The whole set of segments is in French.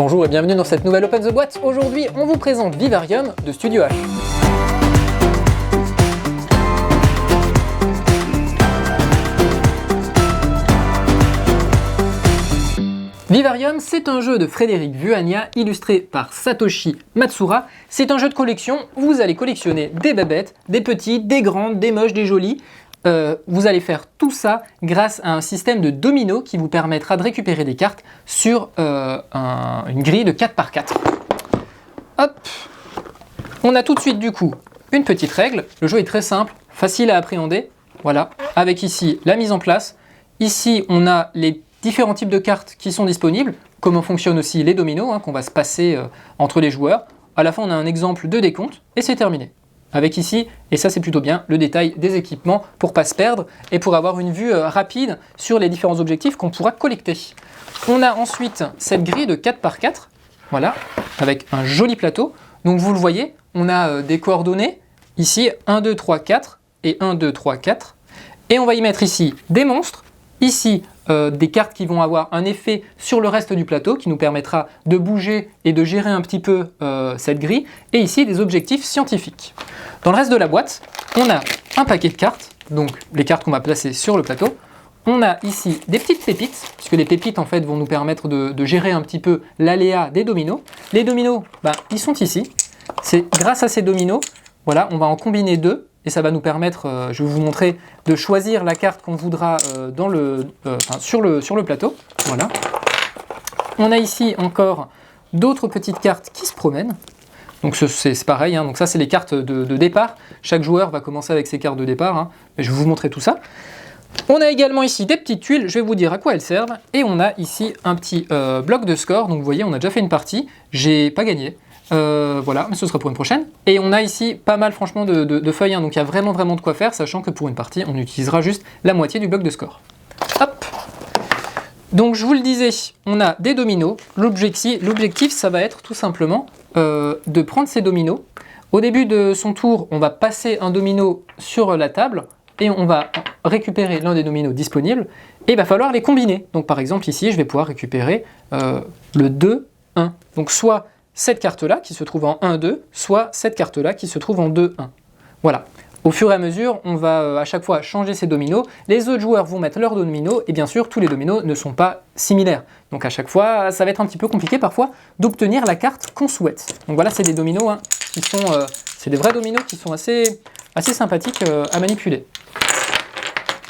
Bonjour et bienvenue dans cette nouvelle Open the Boîte. Aujourd'hui, on vous présente Vivarium de Studio H. Vivarium, c'est un jeu de Frédéric Vuania, illustré par Satoshi Matsura. C'est un jeu de collection, vous allez collectionner des bébêtes, des petites, des grandes, des moches, des jolies. Vous allez faire tout ça grâce à un système de dominos qui vous permettra de récupérer des cartes sur une grille de 4x4. Hop. On a tout de suite du coup une petite règle. Le jeu est très simple, facile à appréhender. Voilà, avec ici la mise en place. Ici on a les différents types de cartes qui sont disponibles, comment fonctionnent aussi les dominos qu'on va se passer entre les joueurs. À la fin on a un exemple de décompte et c'est terminé. Avec ici, et ça c'est plutôt bien, le détail des équipements pour ne pas se perdre et pour avoir une vue rapide sur les différents objectifs qu'on pourra collecter. On a ensuite cette grille de 4x4, voilà, avec un joli plateau. Donc vous le voyez, on a des coordonnées, ici 1, 2, 3, 4 et 1, 2, 3, 4. Et on va y mettre ici des monstres, ici des cartes qui vont avoir un effet sur le reste du plateau qui nous permettra de bouger et de gérer un petit peu cette grille, et ici des objectifs scientifiques. Dans le reste de la boîte, on a un paquet de cartes, donc les cartes qu'on va placer sur le plateau. On a ici des petites pépites, puisque les pépites en fait vont nous permettre de gérer un petit peu l'aléa des dominos. Les dominos, ils sont ici. C'est grâce à ces dominos, voilà, on va en combiner deux. Et ça va nous permettre, je vais vous montrer, de choisir la carte qu'on voudra sur le plateau. Voilà. On a ici encore d'autres petites cartes qui se promènent. Donc c'est pareil, donc ça c'est les cartes de départ. Chaque joueur va commencer avec ses cartes de départ. Mais je vais vous montrer tout ça. On a également ici des petites tuiles, je vais vous dire à quoi elles servent. Et on a ici un petit bloc de score. Donc vous voyez, on a déjà fait une partie. J'ai pas gagné. Voilà, mais ce sera pour une prochaine. Et on a ici pas mal franchement de feuilles, donc il y a vraiment de quoi faire, sachant que pour une partie, on utilisera juste la moitié du bloc de score. Hop. Donc je vous le disais, on a des dominos. L'objectif, ça va être tout simplement de prendre ces dominos. Au début de son tour, on va passer un domino sur la table et on va récupérer l'un des dominos disponibles. Et il va falloir les combiner. Donc par exemple ici, je vais pouvoir récupérer le 2, 1. Donc soit cette carte-là qui se trouve en 1-2, soit cette carte-là qui se trouve en 2-1. Voilà. Au fur et à mesure, on va à chaque fois changer ces dominos. Les autres joueurs vont mettre leurs dominos, et bien sûr, tous les dominos ne sont pas similaires. Donc à chaque fois, ça va être un petit peu compliqué parfois d'obtenir la carte qu'on souhaite. Donc voilà, c'est des dominos qui sont... c'est des vrais dominos qui sont assez sympathiques à manipuler.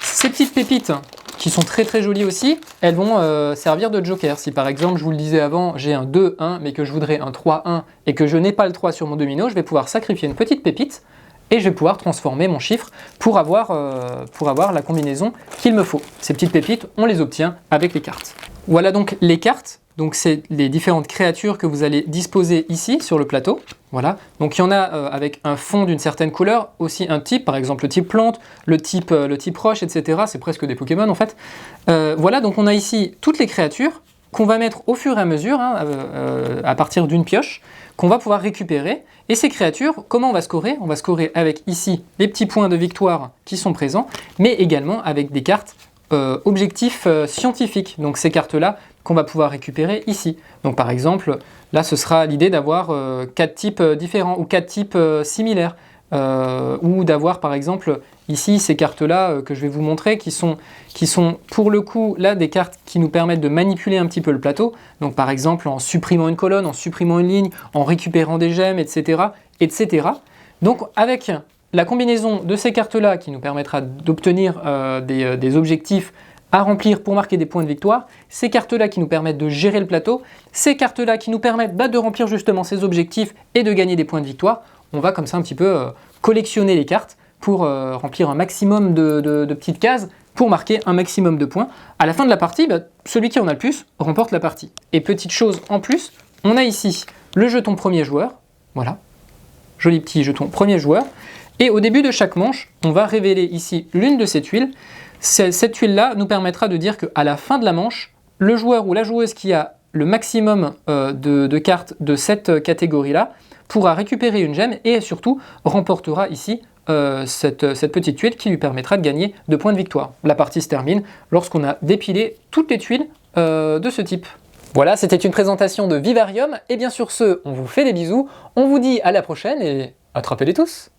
Ces petites pépites, qui sont très jolies aussi, elles vont servir de joker. Si par exemple, je vous le disais avant, j'ai un 2-1, mais que je voudrais un 3-1, et que je n'ai pas le 3 sur mon domino, je vais pouvoir sacrifier une petite pépite, et je vais pouvoir transformer mon chiffre pour avoir la combinaison qu'il me faut. Ces petites pépites, on les obtient avec les cartes. Voilà donc les cartes. Donc c'est les différentes créatures que vous allez disposer ici sur le plateau. Voilà. Donc il y en a avec un fond d'une certaine couleur, aussi un type, par exemple le type plante, le type roche, etc. C'est presque des Pokémon en fait. Voilà, donc on a ici toutes les créatures qu'on va mettre au fur et à mesure, à partir d'une pioche, qu'on va pouvoir récupérer. Et ces créatures, comment on va scorer? On va scorer avec ici les petits points de victoire qui sont présents, mais également avec des cartes objectifs scientifiques. Donc ces cartes-là qu'on va pouvoir récupérer ici. Donc par exemple, là ce sera l'idée d'avoir 4 types différents ou 4 types similaires. Ou d'avoir par exemple ici ces cartes-là que je vais vous montrer qui sont pour le coup là des cartes qui nous permettent de manipuler un petit peu le plateau. Donc par exemple en supprimant une colonne, en supprimant une ligne, en récupérant des gemmes, etc. etc. Donc avec la combinaison de ces cartes-là qui nous permettra d'obtenir des objectifs à remplir pour marquer des points de victoire, ces cartes-là qui nous permettent de gérer le plateau, ces cartes-là qui nous permettent de remplir justement ces objectifs et de gagner des points de victoire, on va comme ça un petit peu collectionner les cartes pour remplir un maximum de petites cases pour marquer un maximum de points. À la fin de la partie, celui qui en a le plus remporte la partie. Et petite chose en plus, on a ici le jeton premier joueur, voilà, joli petit jeton premier joueur, et au début de chaque manche, on va révéler ici l'une de ces tuiles. Cette tuile-là nous permettra de dire qu'à la fin de la manche, le joueur ou la joueuse qui a le maximum de cartes de cette catégorie-là pourra récupérer une gemme et surtout remportera ici cette petite tuile qui lui permettra de gagner 2 points de victoire. La partie se termine lorsqu'on a dépilé toutes les tuiles de ce type. Voilà, c'était une présentation de Vivarium, et bien sur ce, on vous fait des bisous, on vous dit à la prochaine et attrapez-les tous!